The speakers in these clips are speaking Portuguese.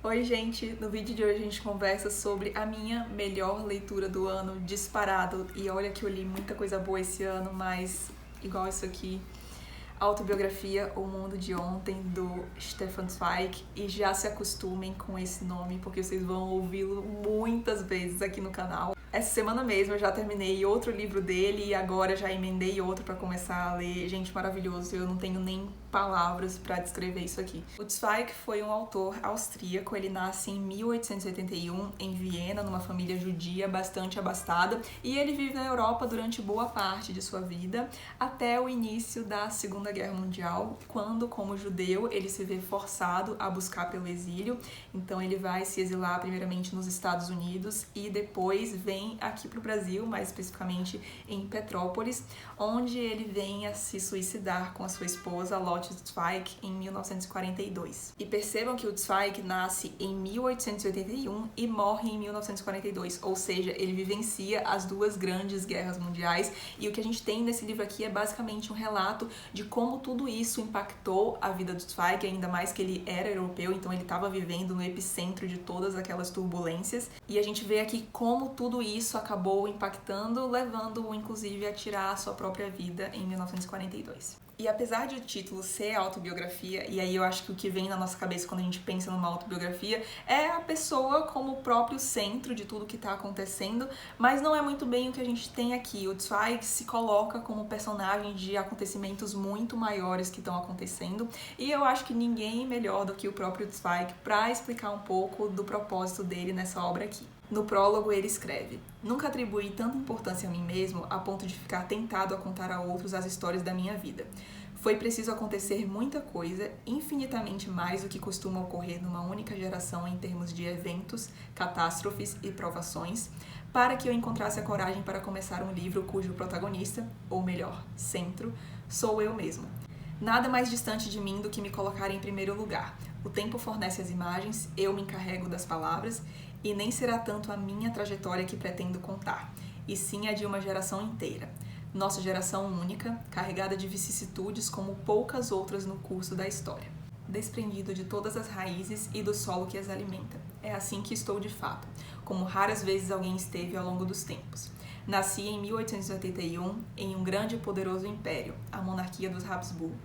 Oi, gente! No vídeo de hoje a gente conversa sobre a minha melhor leitura do ano, disparado. E olha que eu li muita coisa boa esse ano, mas igual isso aqui, Autobiografia O Mundo de Ontem, do Stefan Zweig. E já se acostumem com esse nome, porque vocês vão ouvi-lo muitas vezes aqui no canal. Essa semana mesmo eu já terminei outro livro dele e agora já emendei outro pra começar a ler. Gente, maravilhoso, eu não tenho nem palavras pra descrever isso aqui. O Zweig foi um autor austríaco, ele nasce em 1881 em Viena, numa família judia bastante abastada, e ele vive na Europa durante boa parte de sua vida, até o início da Segunda Guerra Mundial, quando, como judeu, ele se vê forçado a buscar pelo exílio. Então ele vai se exilar primeiramente nos Estados Unidos e depois vem aqui para o Brasil, mais especificamente em Petrópolis, onde ele vem a se suicidar com a sua esposa, Lotte Zweig, em 1942. E percebam que o Zweig nasce em 1881 e morre em 1942, ou seja, ele vivencia as duas grandes guerras mundiais, e o que a gente tem nesse livro aqui é basicamente um relato de como tudo isso impactou a vida do Zweig, ainda mais que ele era europeu, então ele estava vivendo no epicentro de todas aquelas turbulências, e a gente vê aqui como tudo isso acabou impactando, levando-o inclusive a tirar a sua própria vida em 1942. E apesar de o título ser autobiografia, e aí eu acho que o que vem na nossa cabeça quando a gente pensa numa autobiografia é a pessoa como o próprio centro de tudo que está acontecendo, mas não é muito bem o que a gente tem aqui. O Zweig se coloca como personagem de acontecimentos muito maiores que estão acontecendo, e eu acho que ninguém melhor do que o próprio Zweig para explicar um pouco do propósito dele nessa obra aqui. No prólogo ele escreve: "Nunca atribuí tanta importância a mim mesmo a ponto de ficar tentado a contar a outros as histórias da minha vida. Foi preciso acontecer muita coisa, infinitamente mais do que costuma ocorrer numa única geração em termos de eventos, catástrofes e provações, para que eu encontrasse a coragem para começar um livro cujo protagonista, ou melhor, centro, sou eu mesmo. Nada mais distante de mim do que me colocar em primeiro lugar. O tempo fornece as imagens, eu me encarrego das palavras, e nem será tanto a minha trajetória que pretendo contar, e sim a de uma geração inteira. Nossa geração única, carregada de vicissitudes como poucas outras no curso da história. Desprendido de todas as raízes e do solo que as alimenta. É assim que estou de fato, como raras vezes alguém esteve ao longo dos tempos. Nasci em 1881 em um grande e poderoso império, a monarquia dos Habsburgo.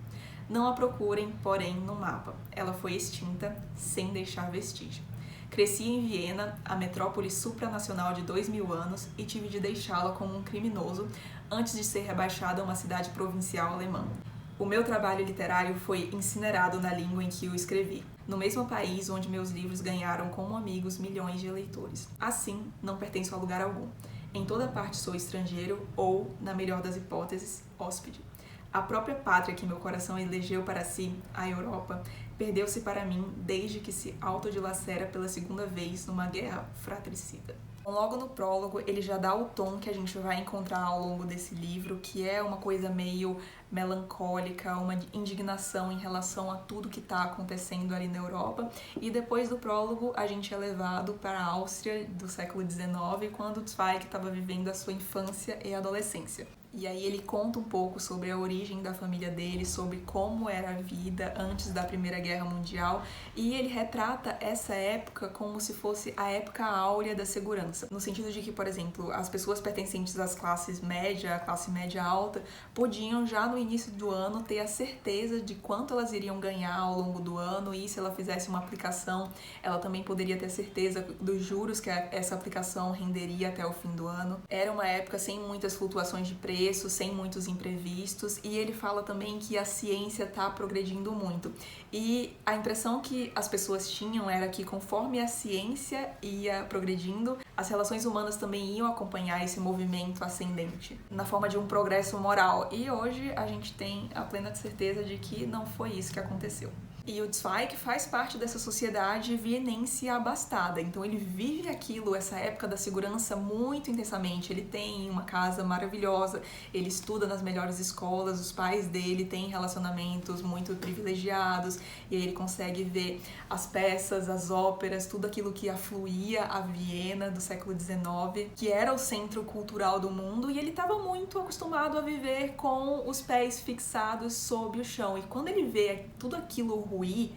Não a procurem, porém, no mapa. Ela foi extinta, sem deixar vestígio. Cresci em Viena, a metrópole supranacional de 2000 anos, e tive de deixá-la como um criminoso antes de ser rebaixado a uma cidade provincial alemã. O meu trabalho literário foi incinerado na língua em que o escrevi, no mesmo país onde meus livros ganharam como amigos milhões de leitores. Assim, não pertenço a lugar algum. Em toda parte sou estrangeiro ou, na melhor das hipóteses, hóspede. A própria pátria que meu coração elegeu para si, a Europa, perdeu-se para mim desde que se autodilacera pela segunda vez numa guerra fratricida." Logo no prólogo, ele já dá o tom que a gente vai encontrar ao longo desse livro, que é uma coisa meio melancólica, uma indignação em relação a tudo que está acontecendo ali na Europa. E depois do prólogo, a gente é levado para a Áustria do século XIX, quando Zweig estava vivendo a sua infância e adolescência. E aí ele conta um pouco sobre a origem da família dele, sobre como era a vida antes da Primeira Guerra Mundial, e ele retrata essa época como se fosse a época áurea da segurança, no sentido de que, por exemplo, as pessoas pertencentes às classes média, à classe média alta, podiam já no início do ano ter a certeza de quanto elas iriam ganhar ao longo do ano, e se ela fizesse uma aplicação, ela também poderia ter certeza dos juros que essa aplicação renderia até o fim do ano. Era uma época sem muitas flutuações de preço, sem muitos imprevistos, e ele fala também que a ciência está progredindo muito. E a impressão que as pessoas tinham era que conforme a ciência ia progredindo, as relações humanas também iam acompanhar esse movimento ascendente, na forma de um progresso moral. E hoje a gente tem a plena certeza de que não foi isso que aconteceu. E o Zweig faz parte dessa sociedade vienense abastada, então ele vive aquilo, essa época da segurança muito intensamente. Ele tem uma casa maravilhosa, ele estuda nas melhores escolas, os pais dele têm relacionamentos muito privilegiados, e aí ele consegue ver as peças, as óperas, tudo aquilo que afluía a Viena do século XIX, que era o centro cultural do mundo, e ele estava muito acostumado a viver com os pés fixados sob o chão. E quando ele vê tudo aquilo ruir,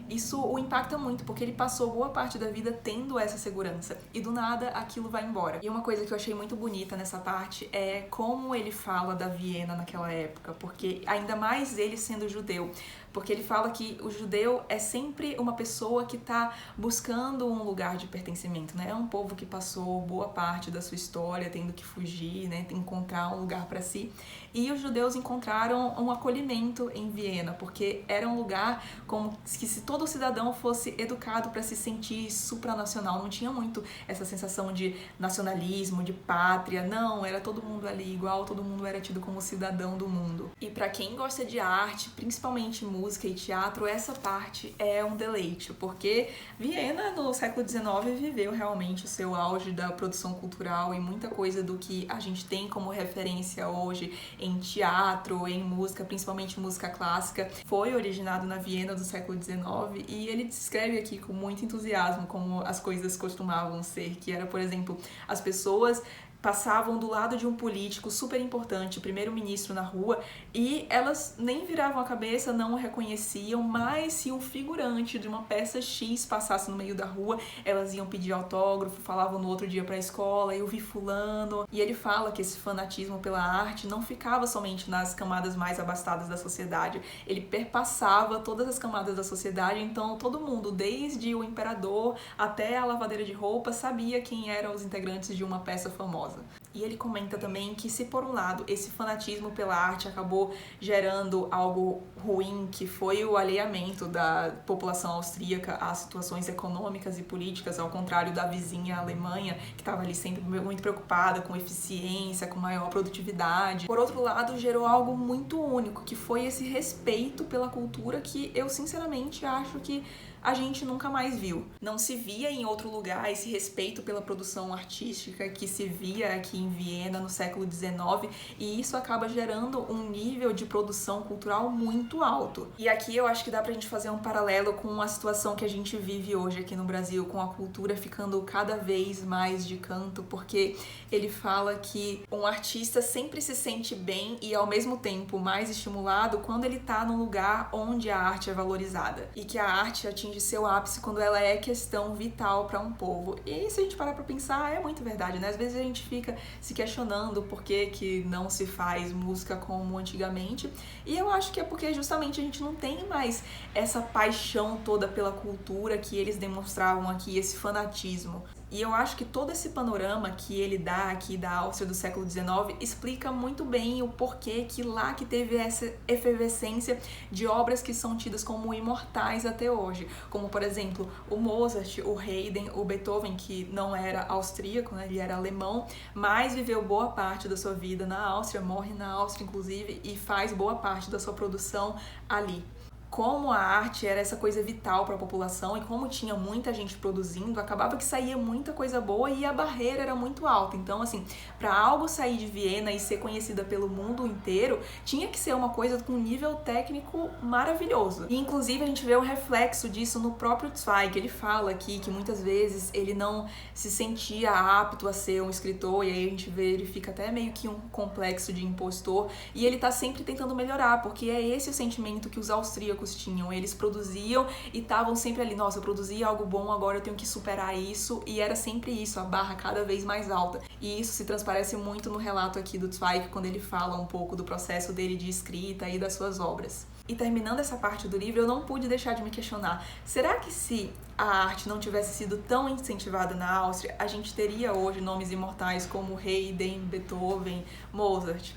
isso o impacta muito, porque ele passou boa parte da vida tendo essa segurança e do nada aquilo vai embora. E uma coisa que eu achei muito bonita nessa parte é como ele fala da Viena naquela época, porque ainda mais ele sendo judeu, porque ele fala que o judeu é sempre uma pessoa que está buscando um lugar de pertencimento, né? É um povo que passou boa parte da sua história tendo que fugir, né? Encontrar um lugar para si. E os judeus encontraram um acolhimento em Viena, porque era um lugar como que se todo cidadão fosse educado para se sentir supranacional. Não tinha muito essa sensação de nacionalismo, de pátria, não, era todo mundo ali igual, todo mundo era tido como cidadão do mundo. E para quem gosta de arte, principalmente música e teatro, essa parte é um deleite, porque Viena no século XIX viveu realmente o seu auge da produção cultural e muita coisa do que a gente tem como referência hoje em teatro, em música, principalmente música clássica, foi originado na Viena do século XIX, e ele descreve aqui com muito entusiasmo como as coisas costumavam ser, que era, por exemplo, as pessoas passavam do lado de um político super importante, primeiro-ministro na rua, e elas nem viravam a cabeça, não o reconheciam, mas se um figurante de uma peça X passasse no meio da rua, elas iam pedir autógrafo, falavam no outro dia pra escola, eu vi fulano. E ele fala que esse fanatismo pela arte não ficava somente nas camadas mais abastadas da sociedade, ele perpassava todas as camadas da sociedade, então todo mundo, desde o imperador até a lavadeira de roupa, sabia quem eram os integrantes de uma peça famosa. E ele comenta também que se por um lado esse fanatismo pela arte acabou gerando algo ruim, que foi o alheamento da população austríaca às situações econômicas e políticas, ao contrário da vizinha Alemanha, que estava ali sempre muito preocupada com eficiência, com maior produtividade. Por outro lado, gerou algo muito único, que foi esse respeito pela cultura que eu sinceramente acho que a gente nunca mais viu. Não se via em outro lugar esse respeito pela produção artística que se via aqui em Viena no século XIX, e isso acaba gerando um nível de produção cultural muito alto. E aqui eu acho que dá pra gente fazer um paralelo com a situação que a gente vive hoje aqui no Brasil, com a cultura ficando cada vez mais de canto, porque ele fala que um artista sempre se sente bem e ao mesmo tempo mais estimulado quando ele tá num lugar onde a arte é valorizada, e que a arte atinge seu ápice quando ela é questão vital para um povo. E se a gente parar para pensar, é muito verdade, né? Às vezes a gente fica se questionando por que não se faz música como antigamente, e eu acho que é porque justamente a gente não tem mais essa paixão toda pela cultura que eles demonstravam aqui, esse fanatismo. E eu acho que todo esse panorama que ele dá aqui da Áustria do século XIX explica muito bem o porquê que lá que teve essa efervescência de obras que são tidas como imortais até hoje, como por exemplo o Mozart, o Haydn, o Beethoven, que não era austríaco, né? Ele era alemão, mas viveu boa parte da sua vida na Áustria, morre na Áustria inclusive, e faz boa parte da sua produção ali. Como a arte era essa coisa vital para a população e como tinha muita gente produzindo, acabava que saía muita coisa boa e a barreira era muito alta. Então, assim, para algo sair de Viena e ser conhecida pelo mundo inteiro, tinha que ser uma coisa com um nível técnico maravilhoso. E, inclusive, a gente vê um reflexo disso no próprio Zweig. Ele fala aqui que muitas vezes ele não se sentia apto a ser um escritor, e aí a gente vê, ele fica até meio que um complexo de impostor, e ele tá sempre tentando melhorar, porque é esse o sentimento que os austríacos tinham. Eles produziam e estavam sempre ali, nossa, eu produzi algo bom, agora eu tenho que superar isso, e era sempre isso, a barra cada vez mais alta. E isso se transparece muito no relato aqui do Zweig, quando ele fala um pouco do processo dele de escrita e das suas obras. E terminando essa parte do livro, eu não pude deixar de me questionar, será que se a arte não tivesse sido tão incentivada na Áustria, a gente teria hoje nomes imortais como Haydn, Beethoven, Mozart?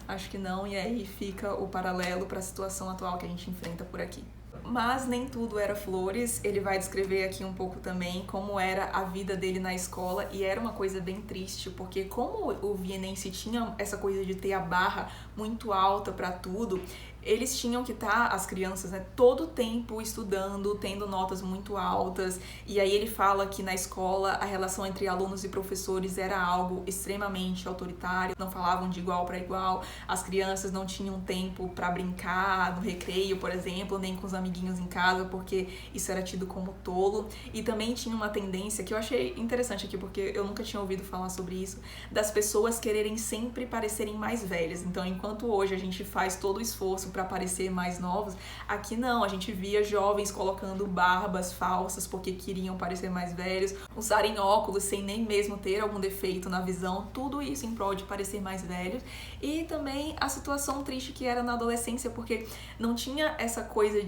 Acho que não, e aí fica o paralelo para a situação atual que a gente enfrenta por aqui. Mas nem tudo era flores, ele vai descrever aqui um pouco também como era a vida dele na escola, e era uma coisa bem triste, porque como o vienense tinha essa coisa de ter a barra muito alta para tudo, eles tinham que estar, as crianças, né, todo o tempo estudando, tendo notas muito altas, e aí ele fala que na escola a relação entre alunos e professores era algo extremamente autoritário, não falavam de igual para igual, as crianças não tinham tempo para brincar no recreio, por exemplo, nem com os amiguinhos em casa, porque isso era tido como tolo, e também tinha uma tendência que eu achei interessante aqui, porque eu nunca tinha ouvido falar sobre isso, das pessoas quererem sempre parecerem mais velhas. Então, enquanto hoje a gente faz todo o esforço para parecer mais novos. Aqui não, a gente via jovens colocando barbas falsas porque queriam parecer mais velhos, usarem óculos sem nem mesmo ter algum defeito na visão, tudo isso em prol de parecer mais velhos. E também a situação triste que era na adolescência, porque não tinha essa coisa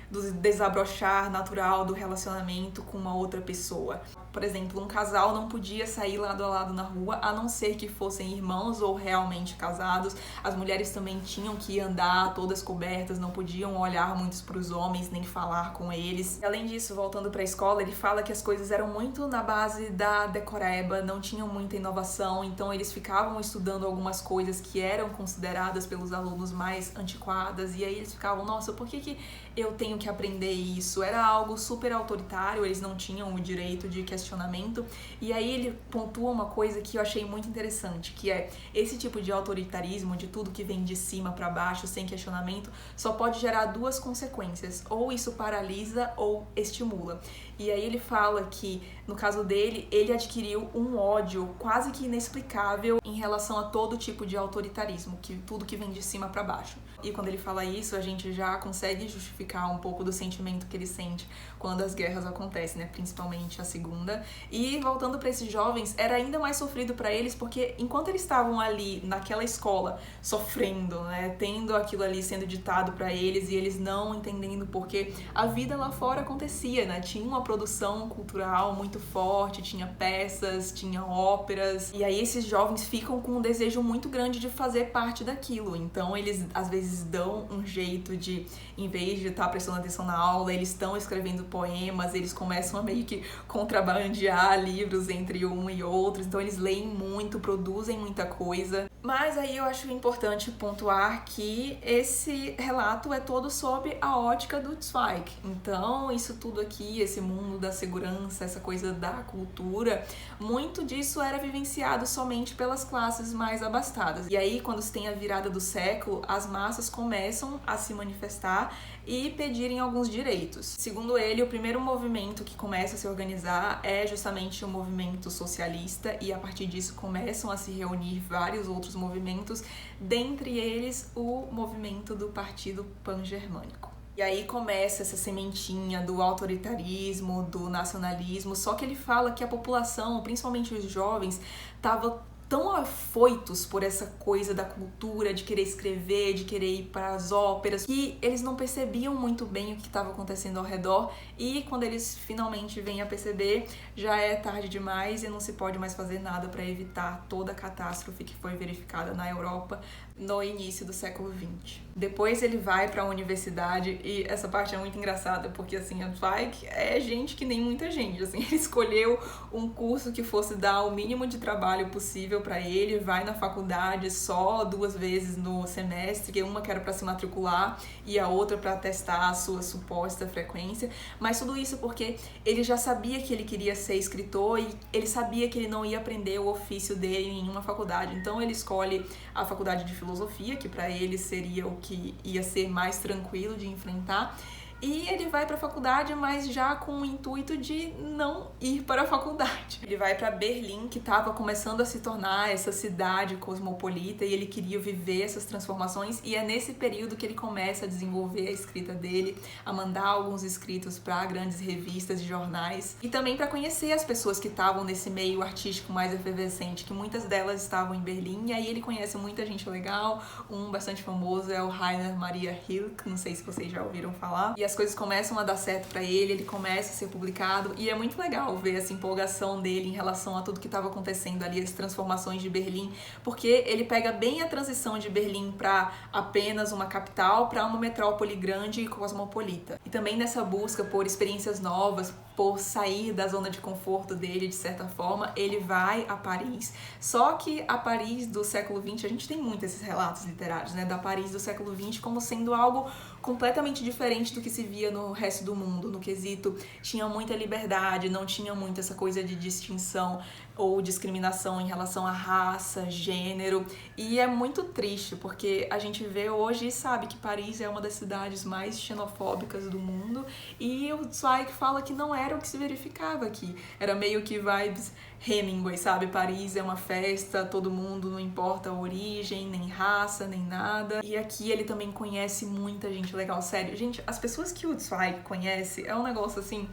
do desabrochar natural do relacionamento com uma outra pessoa. Por exemplo, um casal não podia sair lado a lado na rua, a não ser que fossem irmãos ou realmente casados. As mulheres também tinham que andar todas cobertas, não podiam olhar muito para os homens, nem falar com eles. E, além disso, voltando para a escola, ele fala que as coisas eram muito na base da decoreba, não tinham muita inovação, então eles ficavam estudando algumas coisas que eram consideradas pelos alunos mais antiquadas, e aí eles ficavam, nossa, por que eu tenho que aprender isso? Era algo super autoritário, eles não tinham o direito de questionamento. E aí ele pontua uma coisa que eu achei muito interessante, que é esse tipo de autoritarismo, de tudo que vem de cima para baixo, sem questionamento, só pode gerar duas consequências, ou isso paralisa ou estimula. E aí ele fala que, no caso dele, ele adquiriu um ódio quase que inexplicável em relação a todo tipo de autoritarismo, que tudo que vem de cima para baixo. E quando ele fala isso, a gente já consegue justificar um pouco do sentimento que ele sente quando as guerras acontecem, né? Principalmente a Segunda. E voltando para esses jovens, era ainda mais sofrido para eles, porque enquanto eles estavam ali naquela escola sofrendo, né? Tendo aquilo ali sendo ditado para eles e eles não entendendo porque a vida lá fora acontecia, né? Tinha uma produção cultural muito forte, tinha peças, tinha óperas, e aí esses jovens ficam com um desejo muito grande de fazer parte daquilo. Então eles às vezes dão um jeito de, em vez de estar prestando atenção na aula, eles estão escrevendo poemas, eles começam a meio que contrabandear livros entre um e outro, então eles leem muito, produzem muita coisa. Mas aí eu acho importante pontuar que esse relato é todo sob a ótica do Zweig. Então isso tudo aqui, esse mundo da segurança, essa coisa da cultura, muito disso era vivenciado somente pelas classes mais abastadas. E aí, quando se tem a virada do século, as massas começam a se manifestar e pedirem alguns direitos. Segundo ele, o primeiro movimento que começa a se organizar é justamente o movimento socialista, e a partir disso começam a se reunir vários outros movimentos, dentre eles o movimento do Partido Pan-Germânico. E aí começa essa sementinha do autoritarismo, do nacionalismo, só que ele fala que a população, principalmente os jovens, estava tão afoitos por essa coisa da cultura, de querer escrever, de querer ir para as óperas, que eles não percebiam muito bem o que estava acontecendo ao redor, e quando eles finalmente vêm a perceber, já é tarde demais e não se pode mais fazer nada para evitar toda a catástrofe que foi verificada na Europa no início do século XX. Depois ele vai para a universidade, e essa parte é muito engraçada, porque assim, a Zweig é gente que nem muita gente, assim, ele escolheu um curso que fosse dar o mínimo de trabalho possível para ele, vai na faculdade só 2 vezes no semestre, uma que era para se matricular e a outra para testar a sua suposta frequência, mas tudo isso porque ele já sabia que ele queria ser escritor e ele sabia que ele não ia aprender o ofício dele em nenhuma faculdade, então ele escolhe a faculdade de filosofia, que para ele seria o que ia ser mais tranquilo de enfrentar, e ele vai para a faculdade, mas já com o intuito de não ir para a faculdade. Ele vai para Berlim, que estava começando a se tornar essa cidade cosmopolita, e ele queria viver essas transformações, e é nesse período que ele começa a desenvolver a escrita dele, a mandar alguns escritos para grandes revistas e jornais, e também para conhecer as pessoas que estavam nesse meio artístico mais efervescente, que muitas delas estavam em Berlim, e aí ele conhece muita gente legal. Um bastante famoso é o Rainer Maria Rilke, não sei se vocês já ouviram falar, e as coisas começam a dar certo para ele começa a ser publicado, e é muito legal ver essa empolgação dele em relação a tudo que estava acontecendo ali, as transformações de Berlim, porque ele pega bem a transição de Berlim para apenas uma capital, para uma metrópole grande e cosmopolita. E também nessa busca por experiências novas, por sair da zona de conforto dele, de certa forma, ele vai a Paris. Só que a Paris do século XX, a gente tem muito esses relatos literários, né, da Paris do século XX como sendo algo completamente diferente do que se via no resto do mundo, no quesito tinha muita liberdade, não tinha muito essa coisa de distinção ou discriminação em relação à raça, gênero, e é muito triste, porque a gente vê hoje e sabe que Paris é uma das cidades mais xenofóbicas do mundo, e o Zweig fala que não é era o que se verificava aqui. Era meio que vibes Hemingway, sabe? Paris é uma festa, todo mundo, não importa a origem, nem raça, nem nada. E aqui ele também conhece muita gente legal, sério. Gente, as pessoas que o Zweig conhece é um negócio assim...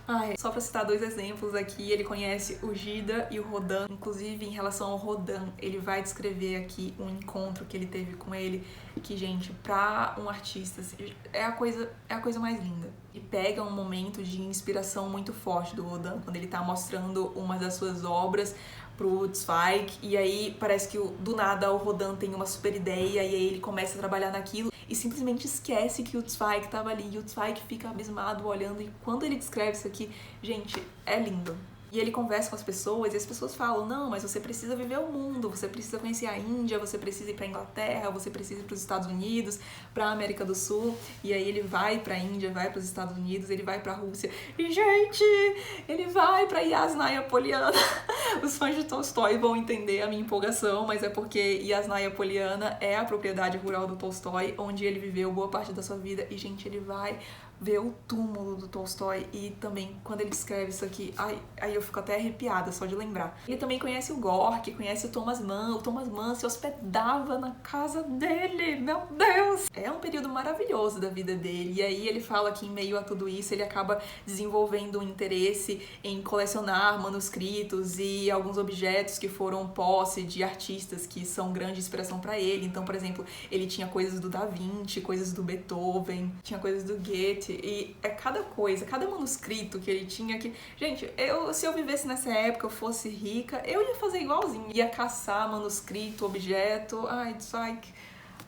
Ai, só pra citar 2 exemplos aqui, ele conhece o Gida e o Rodin. Inclusive, em relação ao Rodin, ele vai descrever aqui um encontro que ele teve com ele, que, gente, pra um artista, é a coisa mais linda. E pega um momento de inspiração muito forte do Rodin, quando ele tá mostrando uma das suas obras pro Zweig, e aí parece que do nada o Rodin tem uma super ideia, e aí ele começa a trabalhar naquilo, e simplesmente esquece que o Zweig tava ali, e o Zweig fica abismado olhando, e quando ele descreve isso aqui, gente, é lindo. E ele conversa com as pessoas e as pessoas falam, não, mas você precisa viver o mundo, você precisa conhecer a Índia, você precisa ir pra Inglaterra, você precisa ir pros Estados Unidos, pra América do Sul. E aí ele vai pra Índia, vai pros Estados Unidos, ele vai pra Rússia. E, gente, ele vai pra Yasnaya Poliana. Os fãs de Tolstói vão entender a minha empolgação, mas é porque Yasnaya Poliana é a propriedade rural do Tolstói, onde ele viveu boa parte da sua vida. E, gente, ele vai ver o túmulo do Tolstói, e também quando ele descreve isso aqui, aí eu fico até arrepiada só de lembrar. Ele também conhece o Gorky, conhece o Thomas Mann se hospedava na casa dele, meu Deus! É um período maravilhoso da vida dele, e aí ele fala que em meio a tudo isso ele acaba desenvolvendo um interesse em colecionar manuscritos e alguns objetos que foram posse de artistas que são grande inspiração para ele. Então, por exemplo, ele tinha coisas do Da Vinci, coisas do Beethoven, tinha coisas do Goethe, e é cada coisa, cada manuscrito que ele tinha que... Gente, se eu vivesse nessa época, eu fosse rica, eu ia fazer igualzinho. Ia caçar manuscrito, objeto, Zweig,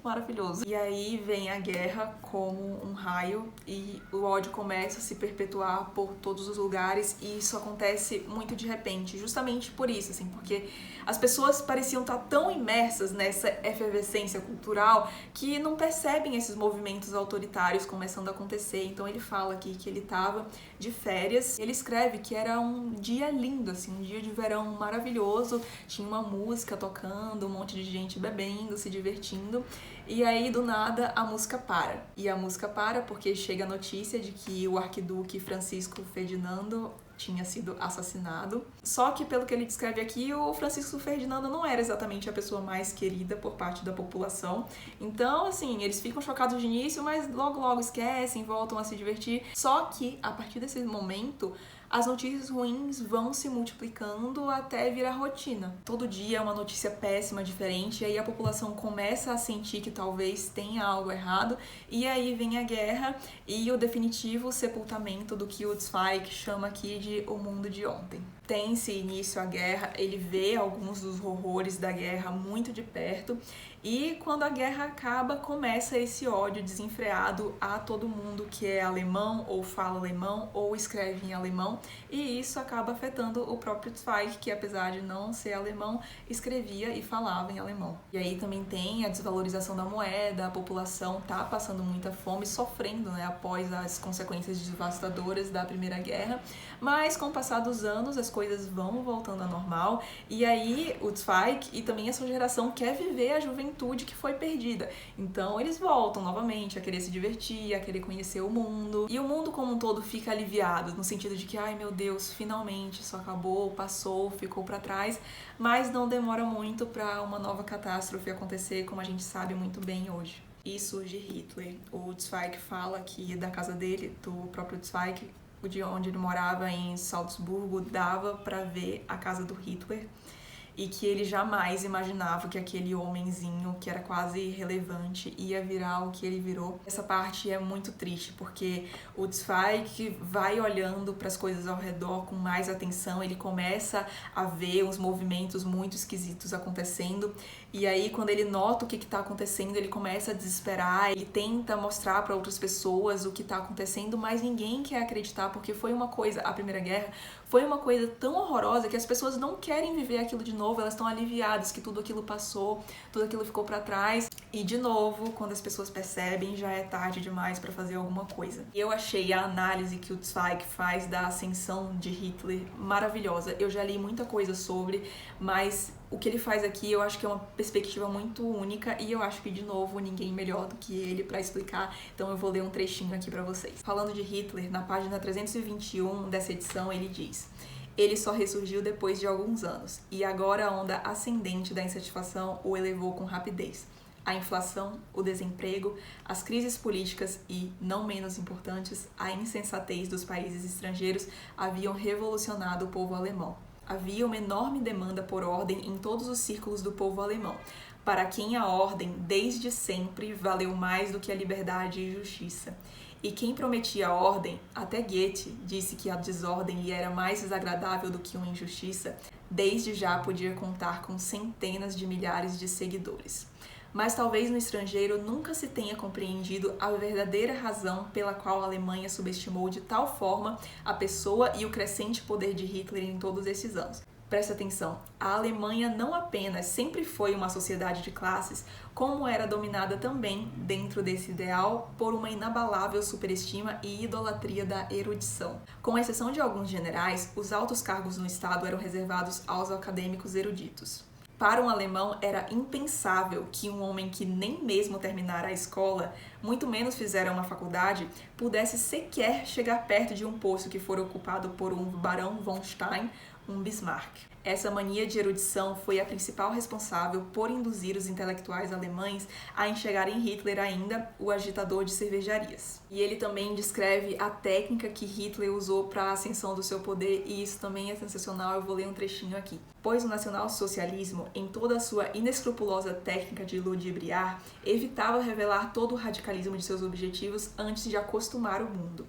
maravilhoso. E aí vem a guerra como um raio e o ódio começa a se perpetuar por todos os lugares, e isso acontece muito de repente, justamente por isso, assim, porque as pessoas pareciam estar tão imersas nessa efervescência cultural que não percebem esses movimentos autoritários começando a acontecer. Então ele fala aqui que ele estava de férias, ele escreve que era um dia lindo, assim, um dia de verão maravilhoso, tinha uma música tocando, um monte de gente bebendo, se divertindo, e aí do nada a música para. E a música para porque chega a notícia de que o arquiduque Francisco Ferdinando tinha sido assassinado. Só que, pelo que ele descreve aqui, o Francisco Ferdinando não era exatamente a pessoa mais querida por parte da população. Então, assim, eles ficam chocados de início, mas logo esquecem, voltam a se divertir. Só que, a partir desse momento, as notícias ruins vão se multiplicando até virar rotina. Todo dia é uma notícia péssima, diferente, e aí a população começa a sentir que talvez tenha algo errado, e aí vem a guerra e o definitivo sepultamento do que o Zweig chama aqui de o mundo de ontem. Tem-se início à guerra, ele vê alguns dos horrores da guerra muito de perto, e quando a guerra acaba, começa esse ódio desenfreado a todo mundo que é alemão, ou fala alemão, ou escreve em alemão, e isso acaba afetando o próprio Zweig, que apesar de não ser alemão, escrevia e falava em alemão. E aí também tem a desvalorização da moeda, a população tá passando muita fome, sofrendo, né, após as consequências devastadoras da Primeira Guerra, mas com o passar dos anos as coisas vão voltando ao normal, e aí o Zweig e também a sua geração quer viver a juventude que foi perdida. Então eles voltam novamente a querer se divertir, a querer conhecer o mundo, e o mundo como um todo fica aliviado, no sentido de que, ai meu Deus, finalmente isso acabou, passou, ficou pra trás, mas não demora muito pra uma nova catástrofe acontecer, como a gente sabe muito bem hoje. E surge Hitler. O Zweig fala que da casa dele, do próprio Zweig, de onde ele morava em Salzburgo, dava pra ver a casa do Hitler, e que ele jamais imaginava que aquele homenzinho, que era quase irrelevante, ia virar o que ele virou. Essa parte é muito triste, porque o Zweig vai olhando para as coisas ao redor com mais atenção, ele começa a ver uns movimentos muito esquisitos acontecendo, e aí quando ele nota o que está acontecendo, ele começa a desesperar, ele tenta mostrar para outras pessoas o que está acontecendo, mas ninguém quer acreditar, porque foi uma coisa, a Primeira Guerra foi uma coisa tão horrorosa que as pessoas não querem viver aquilo de novo, novo elas estão aliviadas que tudo aquilo passou, tudo aquilo ficou pra trás. E de novo, quando as pessoas percebem, já é tarde demais pra fazer alguma coisa. E eu achei a análise que o Zweig faz da ascensão de Hitler maravilhosa. Eu já li muita coisa sobre, mas o que ele faz aqui eu acho que é uma perspectiva muito única e eu acho que, de novo, ninguém melhor do que ele pra explicar. Então eu vou ler um trechinho aqui pra vocês. Falando de Hitler, na página 321 dessa edição, ele diz: ele só ressurgiu depois de alguns anos, e agora a onda ascendente da insatisfação o elevou com rapidez. A inflação, o desemprego, as crises políticas e, não menos importantes, a insensatez dos países estrangeiros haviam revolucionado o povo alemão. Havia uma enorme demanda por ordem em todos os círculos do povo alemão, para quem a ordem, desde sempre, valeu mais do que a liberdade e justiça. E quem prometia a ordem, até Goethe disse que a desordem lhe era mais desagradável do que uma injustiça, desde já podia contar com centenas de milhares de seguidores. Mas talvez no estrangeiro nunca se tenha compreendido a verdadeira razão pela qual a Alemanha subestimou de tal forma a pessoa e o crescente poder de Hitler em todos esses anos. Presta atenção, a Alemanha não apenas sempre foi uma sociedade de classes, como era dominada também, dentro desse ideal, por uma inabalável superestima e idolatria da erudição. Com exceção de alguns generais, os altos cargos no Estado eram reservados aos acadêmicos eruditos. Para um alemão, era impensável que um homem que nem mesmo terminara a escola, muito menos fizera uma faculdade, pudesse sequer chegar perto de um posto que fora ocupado por um barão von Stein, um Bismarck. Essa mania de erudição foi a principal responsável por induzir os intelectuais alemães a enxergarem Hitler ainda o agitador de cervejarias. E ele também descreve a técnica que Hitler usou para a ascensão do seu poder, e isso também é sensacional, eu vou ler um trechinho aqui. Pois o nacionalsocialismo, em toda a sua inescrupulosa técnica de ludibriar, evitava revelar todo o radicalismo de seus objetivos antes de acostumar o mundo.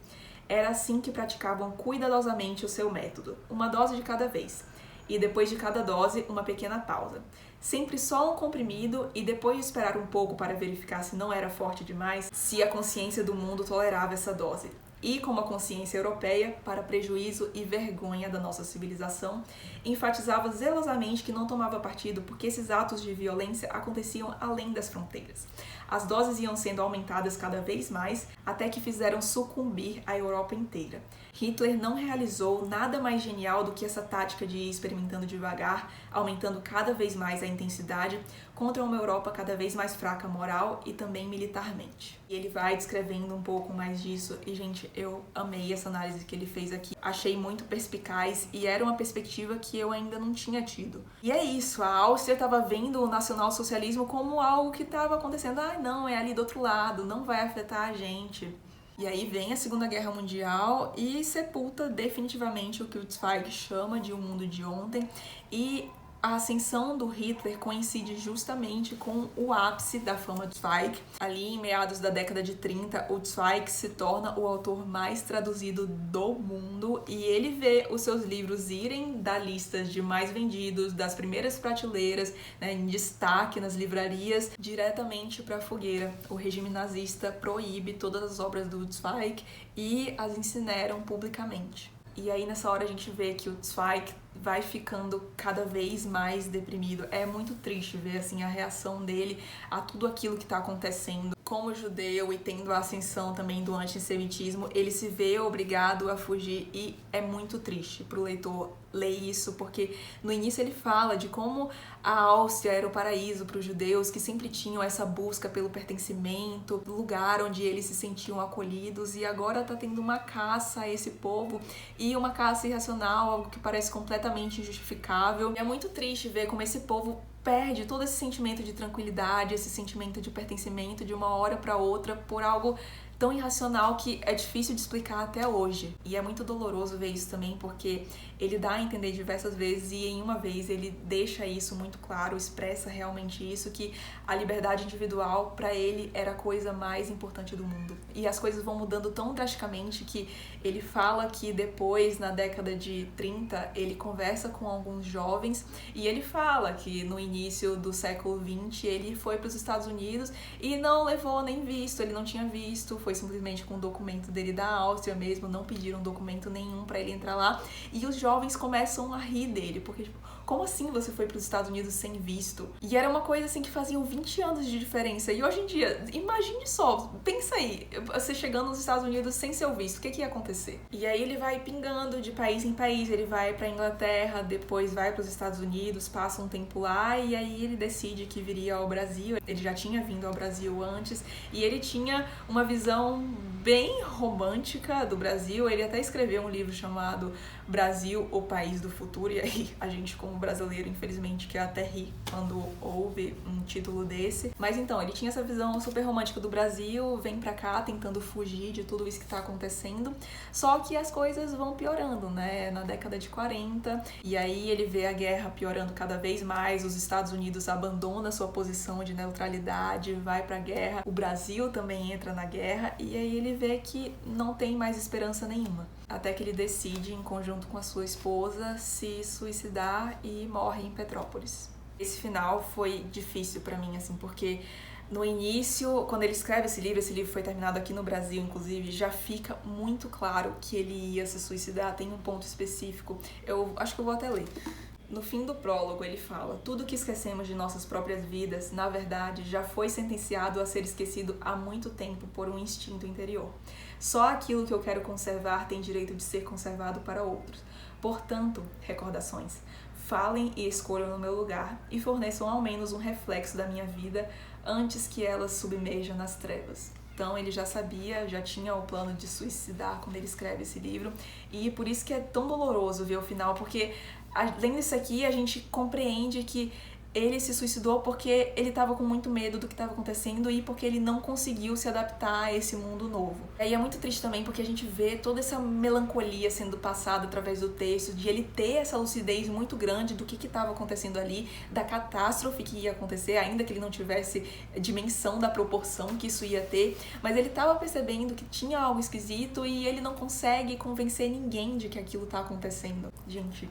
Era assim que praticavam cuidadosamente o seu método, uma dose de cada vez. E depois de cada dose, uma pequena pausa. Sempre só um comprimido e depois de esperar um pouco para verificar se não era forte demais, se a consciência do mundo tolerava essa dose. E como a consciência europeia, para prejuízo e vergonha da nossa civilização, enfatizava zelosamente que não tomava partido porque esses atos de violência aconteciam além das fronteiras. As doses iam sendo aumentadas cada vez mais, até que fizeram sucumbir a Europa inteira. Hitler não realizou nada mais genial do que essa tática de ir experimentando devagar, aumentando cada vez mais a intensidade, contra uma Europa cada vez mais fraca moral e também militarmente. E ele vai descrevendo um pouco mais disso, e gente, eu amei essa análise que ele fez aqui. Achei muito perspicaz e era uma perspectiva que eu ainda não tinha tido. E é isso, a Áustria estava vendo o nacionalsocialismo como algo que estava acontecendo. Ah, não, é ali do outro lado, não vai afetar a gente. E aí vem a Segunda Guerra Mundial e sepulta definitivamente o que o Zweig chama de um mundo de ontem, e a ascensão do Hitler coincide justamente com o ápice da fama do Zweig. Ali em meados da década de 30, o Zweig se torna o autor mais traduzido do mundo e ele vê os seus livros irem da lista de mais vendidos, das primeiras prateleiras, né, em destaque nas livrarias, diretamente para a fogueira. O regime nazista proíbe todas as obras do Zweig e as incineram publicamente. E aí nessa hora a gente vê que o Zweig vai ficando cada vez mais deprimido. É muito triste ver assim a reação dele a tudo aquilo que está acontecendo. Como judeu e tendo a ascensão também do antissemitismo, ele se vê obrigado a fugir e é muito triste para o leitor ler isso, porque no início ele fala de como a Áustria era o paraíso para os judeus, que sempre tinham essa busca pelo pertencimento, lugar onde eles se sentiam acolhidos, e agora está tendo uma caça a esse povo, e uma caça irracional, algo que parece completamente injustificável. É muito triste ver como esse povo perde todo esse sentimento de tranquilidade, esse sentimento de pertencimento de uma hora para outra por algo tão irracional que é difícil de explicar até hoje. E é muito doloroso ver isso também, porque ele dá a entender diversas vezes, e em uma vez ele deixa isso muito claro, expressa realmente isso, que a liberdade individual para ele era a coisa mais importante do mundo. E as coisas vão mudando tão drasticamente que ele fala que depois, na década de 30, ele conversa com alguns jovens e ele fala que no início do século XX ele foi para os Estados Unidos e não levou nem visto, ele não tinha visto, foi simplesmente com o documento dele da Áustria mesmo, não pediram documento nenhum para ele entrar lá, e os jovens começam a rir dele, porque tipo, como assim você foi para os Estados Unidos sem visto? E era uma coisa assim que faziam 20 anos de diferença. E hoje em dia, imagine só, pensa aí, você chegando nos Estados Unidos sem seu visto, o que ia acontecer? E aí ele vai pingando de país em país, ele vai pra Inglaterra, depois vai para os Estados Unidos, passa um tempo lá e aí ele decide que viria ao Brasil. Ele já tinha vindo ao Brasil antes e ele tinha uma visão bem romântica do Brasil. Ele até escreveu um livro chamado Brasil, o País do Futuro, e aí a gente como brasileiro, infelizmente, que até ri quando ouve um título desse. Mas então, ele tinha essa visão super romântica do Brasil, vem pra cá tentando fugir de tudo isso que tá acontecendo, só que as coisas vão piorando, né, na década de 40, e aí ele vê a guerra piorando cada vez mais, os Estados Unidos abandonam sua posição de neutralidade, vai pra guerra, o Brasil também entra na guerra, e aí ele vê que não tem mais esperança nenhuma. Até que ele decide, em conjunto com a sua esposa, se suicidar e morre em Petrópolis. Esse final foi difícil pra mim, assim, porque no início, quando ele escreve esse livro foi terminado aqui no Brasil, inclusive, já fica muito claro que ele ia se suicidar, tem um ponto específico, eu acho que eu vou até ler. No fim do prólogo, ele fala: tudo que esquecemos de nossas próprias vidas, na verdade, já foi sentenciado a ser esquecido há muito tempo por um instinto interior. Só aquilo que eu quero conservar tem direito de ser conservado para outros. Portanto, recordações, falem e escolham no meu lugar e forneçam ao menos um reflexo da minha vida antes que elas submerjam nas trevas. Então ele já sabia, já tinha o plano de suicidar quando ele escreve esse livro, e por isso que é tão doloroso ver o final, porque além disso aqui a gente compreende que ele se suicidou porque ele estava com muito medo do que estava acontecendo e porque ele não conseguiu se adaptar a esse mundo novo. E é muito triste também porque a gente vê toda essa melancolia sendo passada através do texto, de ele ter essa lucidez muito grande do que estava acontecendo ali, da catástrofe que ia acontecer, ainda que ele não tivesse dimensão da proporção que isso ia ter, mas ele estava percebendo que tinha algo esquisito e ele não consegue convencer ninguém de que aquilo está acontecendo. Gente,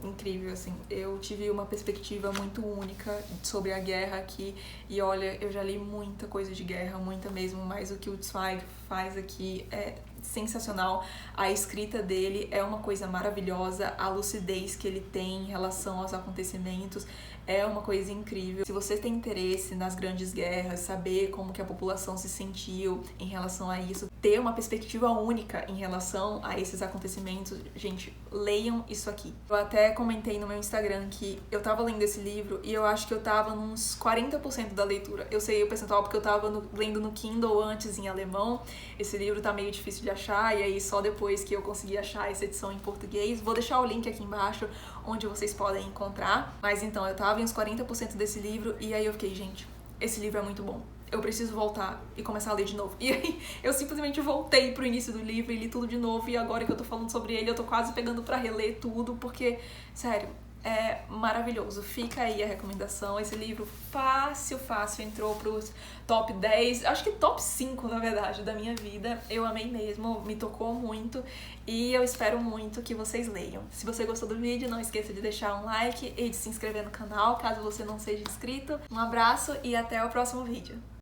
incrível, assim, eu tive uma perspectiva muito única sobre a guerra aqui e olha, eu já li muita coisa de guerra, muita mesmo, mas o que o Zweig faz aqui é sensacional. A escrita dele é uma coisa maravilhosa, a lucidez que ele tem em relação aos acontecimentos é uma coisa incrível. Se você tem interesse nas grandes guerras, saber como que a população se sentiu em relação a isso, ter uma perspectiva única em relação a esses acontecimentos, gente, leiam isso aqui. Eu até comentei no meu Instagram que eu tava lendo esse livro e eu acho que eu tava nos 40% da leitura. Eu sei o percentual porque eu tava lendo no Kindle antes em alemão. Esse livro tá meio difícil de achar e aí só depois que eu consegui achar essa edição em português. Vou deixar o link aqui embaixo onde vocês podem encontrar. Mas então, eu tava em uns 40% desse livro e aí eu fiquei, gente, esse livro é muito bom. Eu preciso voltar e começar a ler de novo. E aí eu simplesmente voltei pro início do livro e li tudo de novo. E agora que eu tô falando sobre ele, eu tô quase pegando pra reler tudo, porque, sério, é maravilhoso. Fica aí a recomendação. Esse livro fácil entrou pros top 10, acho que top 5, na verdade, da minha vida. Eu amei mesmo, me tocou muito e eu espero muito que vocês leiam. Se você gostou do vídeo, não esqueça de deixar um like e de se inscrever no canal, caso você não seja inscrito. Um abraço e até o próximo vídeo.